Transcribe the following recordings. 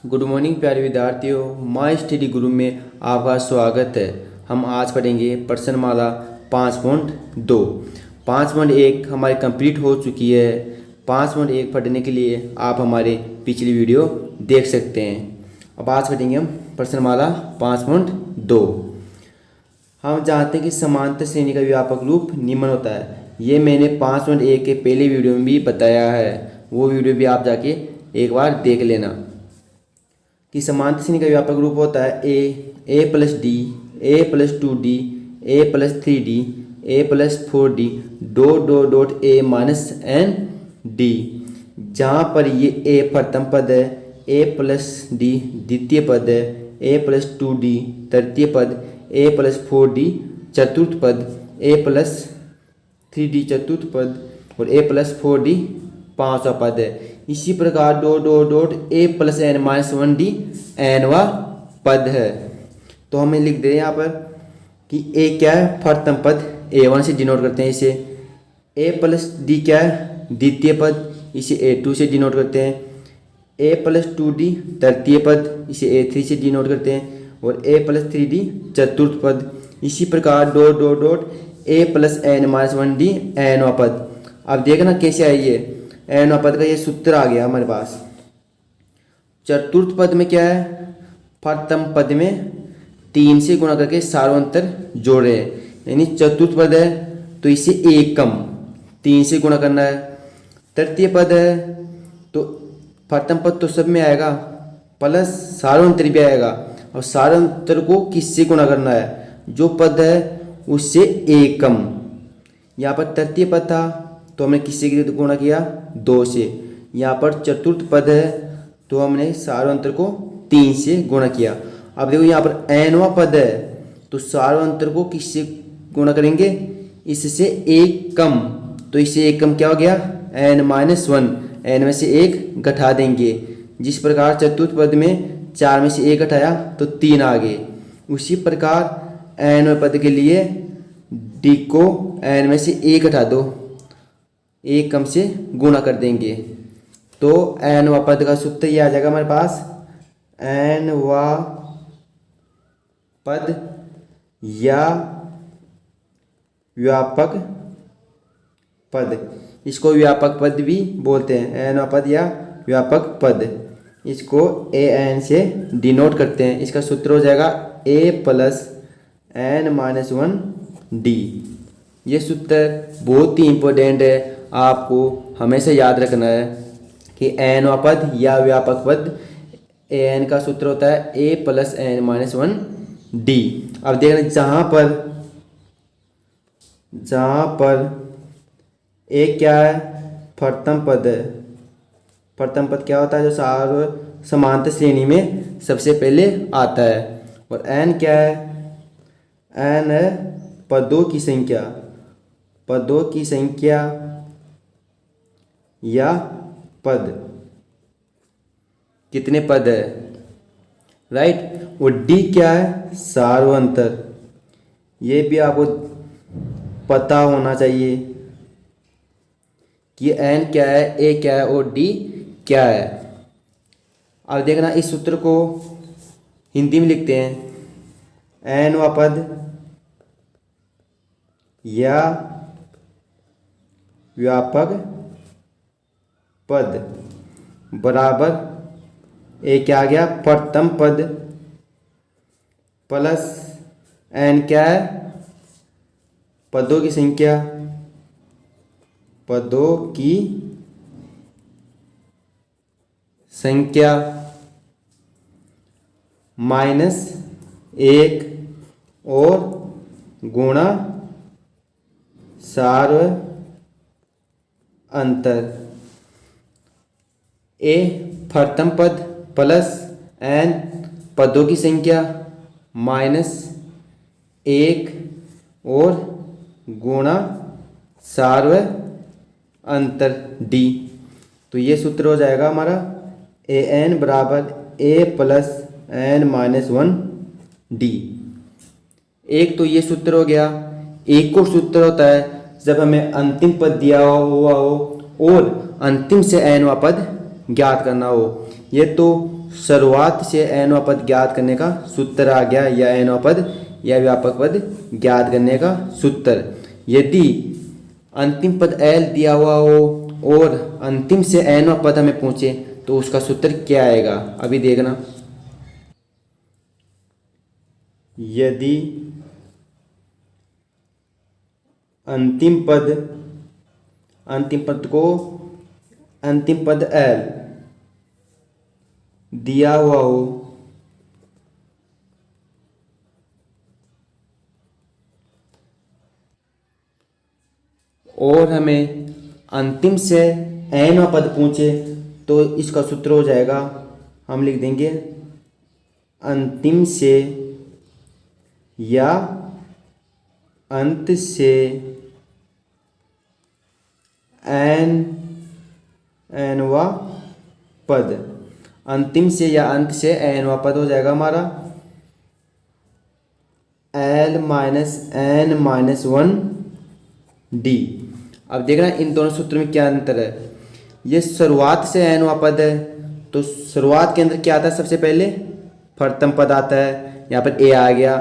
Good morning प्यारे विद्यार्थियों, my study गुरु में आपका स्वागत है। हम आज पढ़ेंगे प्रश्नमाला 5.2। 5.1 हमारी कंप्लीट हो चुकी है। 5.1 पढ़ने के लिए आप हमारे पिछली वीडियो देख सकते हैं। अब आज पढ़ेंगे हम प्रश्नमाला 5.2। हम जानते हैं कि समांतर श्रेणी का व्यापक रूप निम्न होता है। ये मैंने 5.1 के पहले वीडियो में भी बताया है, वो वीडियो भी आप जाके एक बार देख लेना। कि समांतर श्रेणी का व्यापक रूप होता है a plus d, a plus 2d, a plus 3d, a plus 4d, dot a minus n d. जहाँ पर ये ए प्रथम पद है, ए प्लस डी द्वितीय पद है, ए प्लस 2d तृतीय पद, ए प्लस 4d चतुर्थ पद, ए प्लस 3d चतुर्थ पद और ए प्लस 4d पांचवा पद है। इसी प्रकार dot A plus N minus 1d एनवा पद है। तो हमें लिख दे यहाँ पर कि ए क्या है, प्रथम पद, A1 से डिनोट करते हैं इसे। ए प्लस डी क्या है, द्वितीय पद, इसे A2 से डिनोट करते हैं। ए प्लस 2d तृतीय पद, इसे A3 से डिनोट करते हैं और ए प्लस 3d चतुर्थ पद। इसी प्रकार dot A plus N minus 1d एनवा पद। अब देखना कैसे आई ये एनवा पद का ये सूत्र आ गया हमारे पास। चतुर्थ पद में क्या है, प्रथम पद में 3 से गुणा करके सार्वंतर जोड़ रहे हैं, यानी चतुर्थ पद है तो इसे एक कम 3 से गुणा करना है। तृतीय पद है तो प्रथम पद तो सब में आएगा प्लस सार्वंतर भी आएगा, और सार्वंतर को किससे गुणा करना है, जो पद है उससे एक कम। यहाँ पर तृतीय पद था तो हमने किससे गुणा किया, 2 से। यहाँ पर चतुर्थ पद है तो हमने सार्वंतर को 3 से गुणा किया। अब देखो यहाँ पर एनवा पद है तो सार्वंतर को किससे गुणा करेंगे, इससे एक कम, तो इससे एक कम क्या हो गया, n माइनस 1, n में से एक घटा देंगे। जिस प्रकार चतुर्थ पद में 4 में से एक घटाया तो 3 आ गए, उसी प्रकार एनवें पद के लिए d को n में से एक घटा दो, एक कम से गुणा कर देंगे तो एनवा पद का सूत्र ये आ जाएगा हमारे पास, एनवा पद या व्यापक पद, इसको व्यापक पद भी बोलते हैं, एनवा पद या व्यापक पद। इसको ए एन से डिनोट करते हैं। इसका सूत्र हो जाएगा ए प्लस एन माइनस 1d। ये सूत्र बहुत ही इम्पोर्टेंट है, आपको हमेशा याद रखना है कि एनवा पद या व्यापक पद, ए एन का सूत्र होता है a plus N minus 1d। अब देखना जहाँ पर ए क्या है, प्रथम पद है। प्रथम पद क्या होता है, जो समांतर श्रेणी में सबसे पहले आता है। और एन क्या है, एन है पदों की संख्या, पदों की संख्या या पद, कितने पद है, राइट। और डी क्या है, सार्वंतर। ये भी आपको पता होना चाहिए कि एन क्या है, ए क्या है और डी क्या है। अब देखना इस सूत्र को हिंदी में लिखते हैं, एनवा पद या व्यापक पद बराबर ए क्या आ गया, प्रथम पद प्लस एन क्या है, पदों की संख्या, पदों की संख्या माइनस 1 और गुणा सार्वंतर। ए प्रथम पद प्लस एन पदों की संख्या माइनस 1 और गुणा सार्वंतर d। तो ये सूत्र हो जाएगा हमारा ए एन बराबर a plus N minus 1d। एक तो ये सूत्र हो गया। एक और सूत्र होता है जब हमें अंतिम पद दिया हुआ हो और अंतिम से एनवा पद ज्ञात करना हो। ये तो शुरुआत से एनवां पद ज्ञात करने का सूत्र आ गया, या एनवां पद या व्यापक पद ज्ञात करने का सूत्र। यदि अंतिम पद एल दिया हुआ हो और अंतिम से एनवां पद हमें पूछे तो उसका सूत्र क्या आएगा, अभी देखना। यदि अंतिम पद एल दिया हुआ हो और हमें अंतिम से एनवां पद पूछे तो इसका सूत्र हो जाएगा, हम लिख देंगे अंतिम से या अंत से एनवां पद। अंतिम से या अंत से एनवां पद हो जाएगा हमारा L minus N minus 1D। अब देखना इन दोनों सूत्रों में क्या अंतर है। ये शुरुआत से एनवां पद है तो शुरुआत के अंदर क्या आता है, सबसे पहले प्रथम पद आता है, यहाँ पर ए आ गया।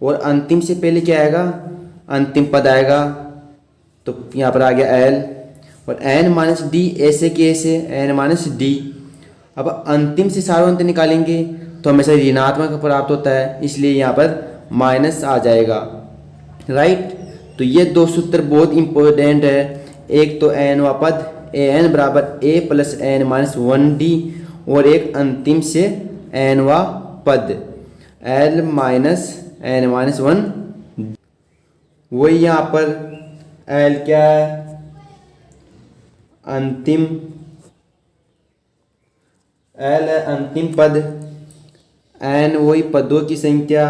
और अंतिम से पहले क्या आएगा, अंतिम पद आएगा, तो यहाँ पर आ गया एल। और एन माइनस डी ऐसे कि ऐसे एन माइनस डी। अब अंतिम से सार्वंत निकालेंगे तो हमेशा ऋणात्मक प्राप्त होता है, इसलिए यहाँ पर माइनस आ जाएगा, राइट। तो ये दो सूत्र बहुत इंपॉर्टेंट है। एक तो एनवां पद ए एन बराबर a plus N minus 1D, और एक अंतिम से एनवां पद एल माइनस एन माइनस 1। वही यहाँ पर एल क्या है, अंतिम एल है अंतिम पद, एन वही पदों की संख्या,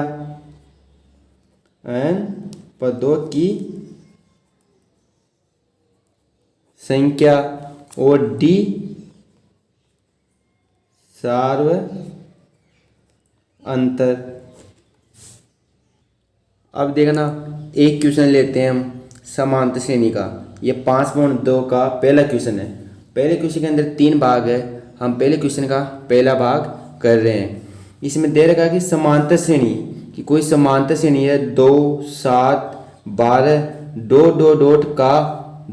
एन पदों की संख्या, और डी सार्व अंतर। अब देखना एक क्वेश्चन लेते हैं हम समांतर श्रेणी का। ये 5.2 का पहला क्वेश्चन है। पहले क्वेश्चन के अंदर 3 भाग है, हम पहले क्वेश्चन का पहला भाग कर रहे हैं। इसमें दे रखा है कि समांतर श्रेणी कि कोई समांतर श्रेणी है 2, 7, 12 डॉट डॉट डॉट का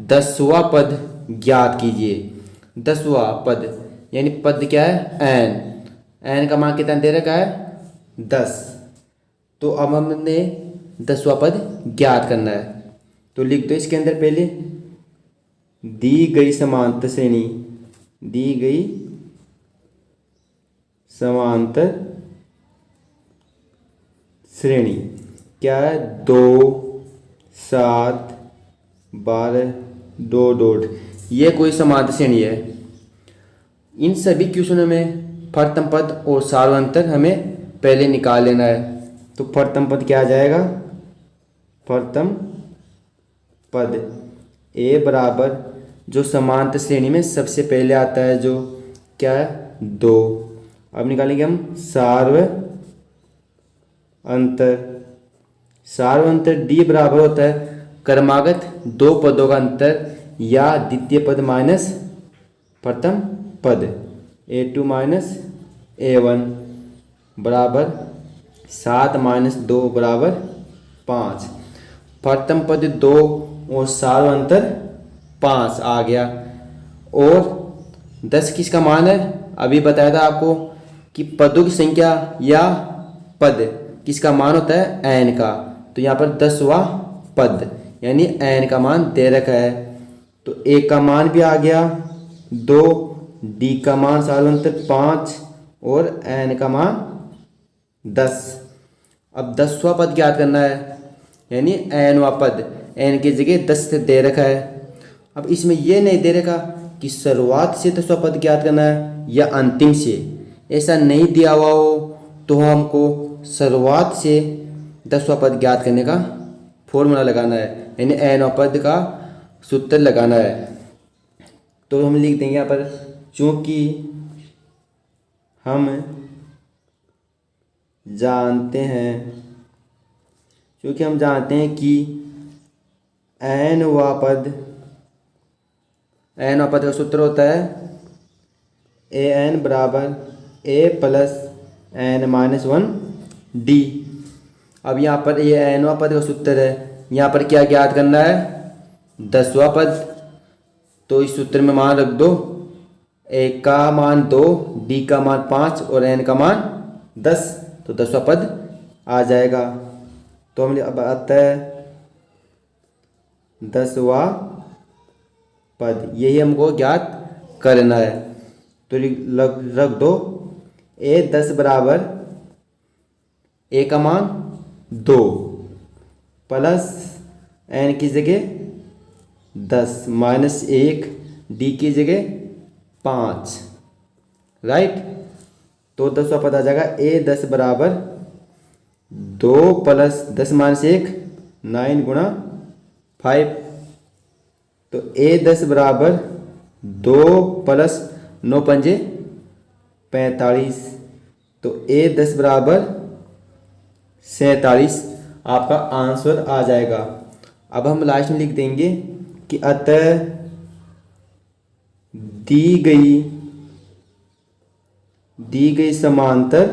10वां पद ज्ञात कीजिए। 10वां पद यानी पद क्या है, एन का मान कितना दे रखा है 10। तो अब हमने 10वां पद ज्ञात करना है, तो लिख दो इसके अंदर पहले दी गई समांतर श्रेणी, दी गई समांतर श्रेणी क्या है 2, 7, 12 डॉट डॉट, ये कोई समांतर श्रेणी है। इन सभी क्वेश्चनों में प्रथम पद और सार्वंतर हमें पहले निकाल लेना है। तो प्रथम पद क्या आ जाएगा, प्रथम पद ए बराबर जो समांतर श्रेणी में सबसे पहले आता है जो क्या है 2। अब निकालेंगे हम सार्वअंतर। सार्वअंतर डी बराबर होता है क्रमागत 2 पदों का अंतर या द्वितीय पद माइनस प्रथम पद A2 माइनस A1 बराबर 7 माइनस 2 बराबर 5। प्रथम पद 2 और सार्वअंतर 5 आ गया। और 10 किसका मान है, अभी बताया था आपको कि पदों की संख्या या पद किसका मान होता है एन का। तो यहाँ पर 10वां पद यानी एन का मान दे रखा है, तो ए का मान भी आ गया 2, डी का मान सार्वअंतर 5 और एन का मान 10। अब 10वां पद ज्ञात करना है यानी एनवां पद, एन की जगह 10 से दे रखा है। अब इसमें यह नहीं दे रखा कि शुरुआत से 10वां पद ज्ञात करना है या अंतिम से, ऐसा नहीं दिया हुआ हो तो हमको शुरुआत से 10वां पद ज्ञात करने का फॉर्मूला लगाना है, यानी एनवां पद का सूत्र लगाना है। तो हम लिख देंगे यहाँ पर चूँकि हम जानते हैं कि एनवां पद का सूत्र होता है ए एन बराबर a plus N minus one d. अब यहाँ पर ये एनवा पद का सूत्र है, यहाँ पर क्या ज्ञात करना है, 10वां पद। तो इस सूत्र में मान रख दो, ए का मान 2, डी का मान 5 और एन का मान 10, तो 10वां पद आ जाएगा। तो हम अब आता है 10वां पद, यही हमको ज्ञात करना है। तो रख दो ए 10 बराबर ए का मान 2 प्लस एन की जगह 10 माइनस 1 डी की जगह 5, राइट। तो 10वां पद आ जाएगा ए 10 बराबर 2 प्लस 10 माइनस 1 9 गुणा 5। तो ए 10 बराबर 2 प्लस 9 पंजे 45। तो ए 10 बराबर 47 आपका आंसर आ जाएगा। अब हम लास्ट में लिख देंगे कि अतः दी गई समांतर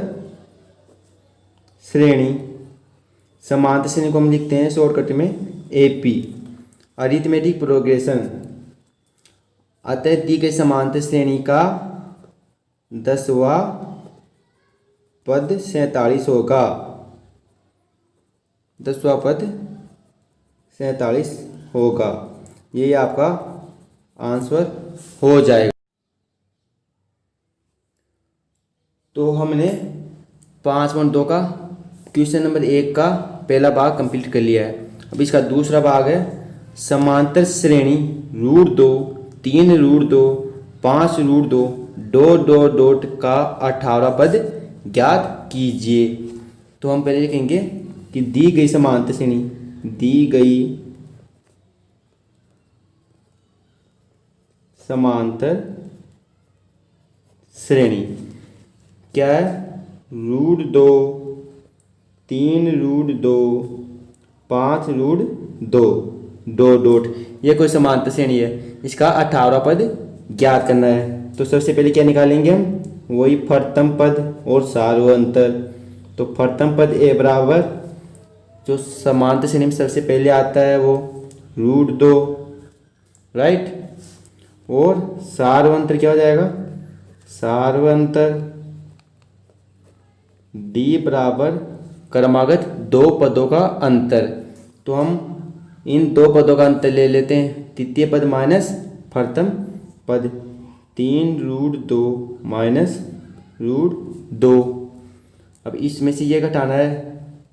श्रेणी को हम लिखते हैं शॉर्टकट में एपी, अरिथमेटिक प्रोग्रेशन। अतः दी गई समांतर श्रेणी का 10वां पद 47 होगा, 10वां पद 47 होगा। यही आपका आंसर हो जाएगा। तो हमने 5.2 का क्वेश्चन नंबर 1 का पहला भाग कंप्लीट कर लिया है। अब इसका दूसरा भाग है समांतर श्रेणी √2, 3 √2, 5 √2, डॉट डॉट डॉट का 18वां पद ज्ञात कीजिए। तो हम पहले लिखेंगे कि दी गई समांतर श्रेणी, दी गई समांतर श्रेणी क्या है, √2, 3 √2, 5 √2, डॉट डॉट, ये कोई समांतर श्रेणी है, इसका 18वां पद ज्ञात करना है। तो सबसे पहले क्या निकालेंगे हम, वही फर्तम पद और सार्वंतर। तो फर्तम पद ए बराबर जो समांतर श्रेणी में सबसे पहले आता है वो √2, राइट। और सार्वंतर क्या हो जाएगा, सार्वंतर डी बराबर क्रमागत 2 पदों का अंतर। तो हम इन 2 पदों का अंतर ले लेते हैं, तृतीय पद माइनस प्रथम पद, 3 √2 माइनस √2। अब इसमें से ये घटाना है,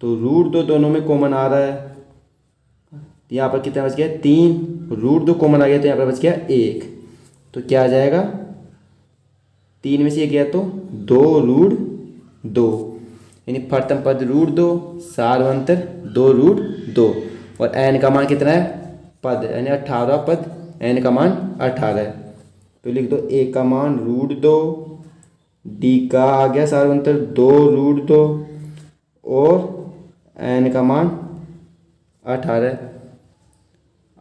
तो √2 दोनों में कॉमन आ रहा है, यहाँ पर कितना बच गया, 3, √2 कॉमन आ गया तो यहाँ पर बच गया 1। तो क्या आ जाएगा, 3 में से 1 गया तो 2 √2, यानी प्रथम पद √2, सार्वंतर 2 √2। और n का मान कितना है, पद, यानी 18वां पद, n का मान 18 है। तो लिख दो a का मान √2, d का आ गया सार्वंतर 2 √2 और n का मान 18।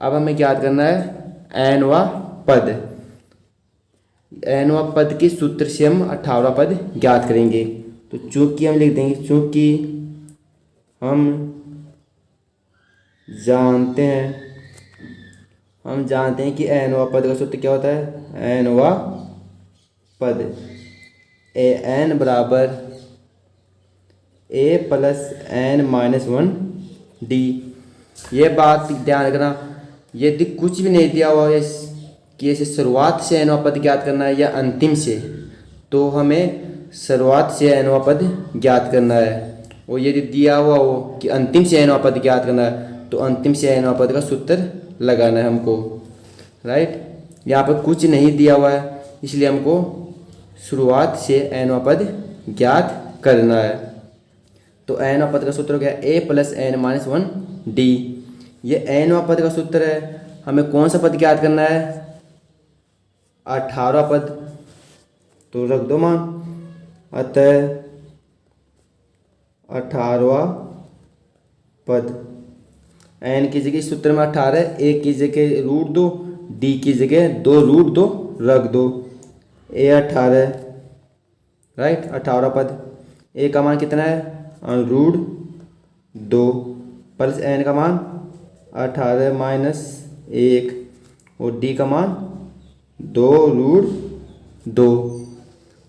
अब हमें याद करना है nवां पद, nवां पद के सूत्र से हम 18वां पद ज्ञात करेंगे। तो चूंकि हम लिख देंगे, चूंकि हम जानते हैं कि nवां पद का सूत्र क्या होता है, nवां पद ए n बराबर a plus n minus 1 D. ये बात ध्यान रखना, यदि कुछ भी नहीं दिया हुआ है कि ऐसे शुरुआत से nवां पद ज्ञात करना है या अंतिम से, तो हमें शुरुआत से nवां पद ज्ञात करना है। और यदि दिया हुआ हो कि अंतिम से nवां पद ज्ञात करना है, तो अंतिम से nवां पद का सूत्र लगाना है हमको, राइट। यहाँ पर कुछ नहीं दिया हुआ है, इसलिए हमको शुरुआत से nवां पद ज्ञात करना है। तो nवां पद का सूत्र क्या है, a plus n minus 1 D. ये nवां पद का सूत्र है, हमें कौन सा पद ज्ञात करना है, 18वां पद। तो रख दो मान, अतः 18वां पद, n की जगह सूत्र में 18, a की जगह √2, d की जगह 2 √2 रख दो, a 18 राइट। 18वां पद, ए का मान कितना है, √ 2 प्लस n का मान 18 माइनस 1 और d का मान 2 √ 2।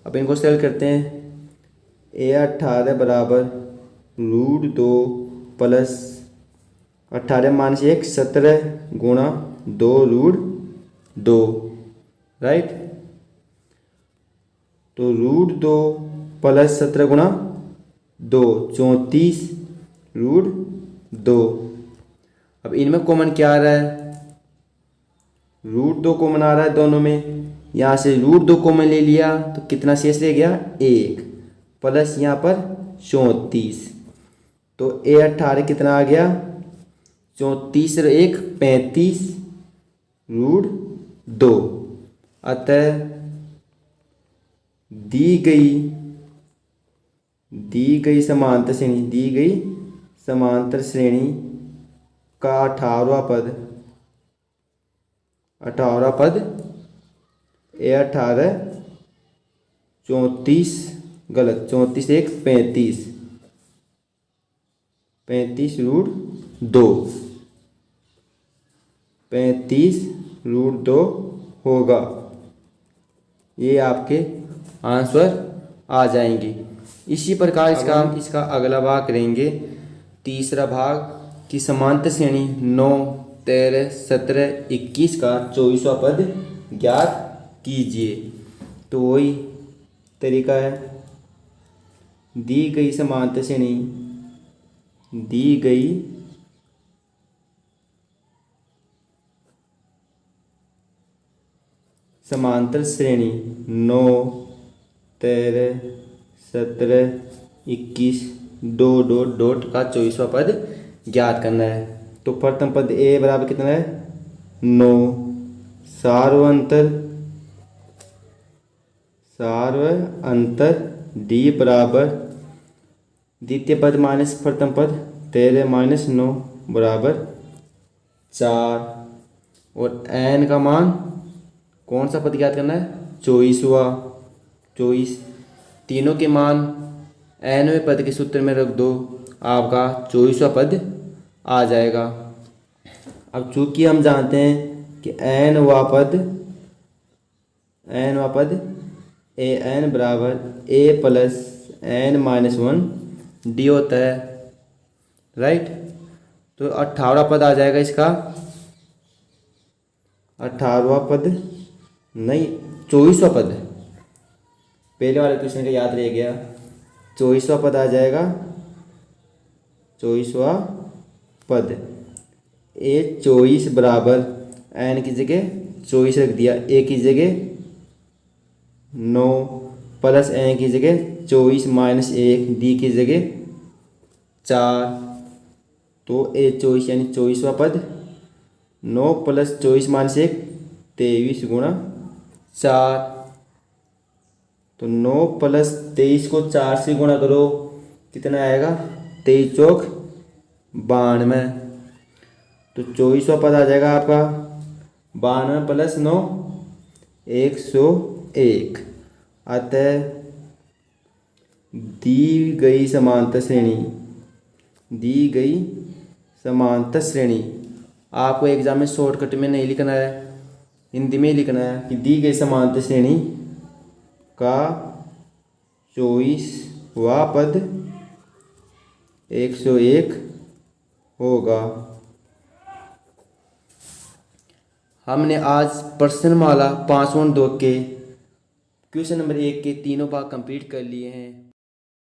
अब इनको सेल करते हैं, ए 18 बराबर √ 2 प्लस 18 माइनस 1 17 गुणा 2 √ 2, राइट। तो √ 2 प्लस 17 गुणा 2 34 √ 2। अब इनमें कॉमन क्या आ रहा है, √ 2 कॉमन आ रहा है दोनों में। यहाँ से √ 2 कॉमन ले लिया तो कितना शेष रह गया, 1 प्लस यहाँ पर 34। तो ए 18 कितना आ गया, 34 और 1 35 √ 2। अतः दी गई समांतर श्रेणी का 18वां पद ए 18 34 गलत 34 1 35 √ 2 35 √ 2 होगा। ये आपके आंसर आ जाएंगे। इसी प्रकार इसका अगला भाग करेंगे। तीसरा भाग कि समांतर श्रेणी 9 13 17 21 का 24वां पद ज्ञात कीजिए। तो वही तरीका है, दी गई समांतर श्रेणी 9 13 17 21 डॉट का 24वां पद ज्ञात करना है। तो प्रथम पद ए बराबर कितना है, 9 सार्वअंतर डी बराबर द्वितीय पद माइनस प्रथम पद 13 माइनस 9 बराबर 4। और एन का मान कौन सा पद ज्ञात करना है, 24। तीनों के मान nवें पद के सूत्र में रख दो, आपका 24वां पद आ जाएगा। अब चूंकि हम जानते हैं कि nवां पद an बराबर a plus n minus 1 D होता है, राइट। तो 18वां पद आ जाएगा इसका, 18वां पद नहीं 24वां पद, पहले वाले क्वेश्चन का याद रह गया। 24वां पद आ जाएगा, 24वां पद ए 24 बराबर n की जगह 24 रख दिया, ए की जगह 9 प्लस n की जगह 24 माइनस 1 डी की जगह 4। तो ए 24 यानी 24वां पद 9 प्लस 24 माइनस 1 23 गुणा 4। तो 9 प्लस 23 को 4 से गुणा करो, कितना आएगा, 23 चौक 92। तो 24वां पद आ जाएगा आपका 92 प्लस 9 101। अतः दी गई समांतर श्रेणी आपको एग्जाम में शॉर्टकट में नहीं लिखना है, हिंदी में ही लिखना है कि दी गई समांतर श्रेणी का 24वां पद 101 होगा। हमने आज प्रश्नमाला 5.2 के क्वेश्चन नंबर 1 के तीनों भाग कंप्लीट कर लिए हैं।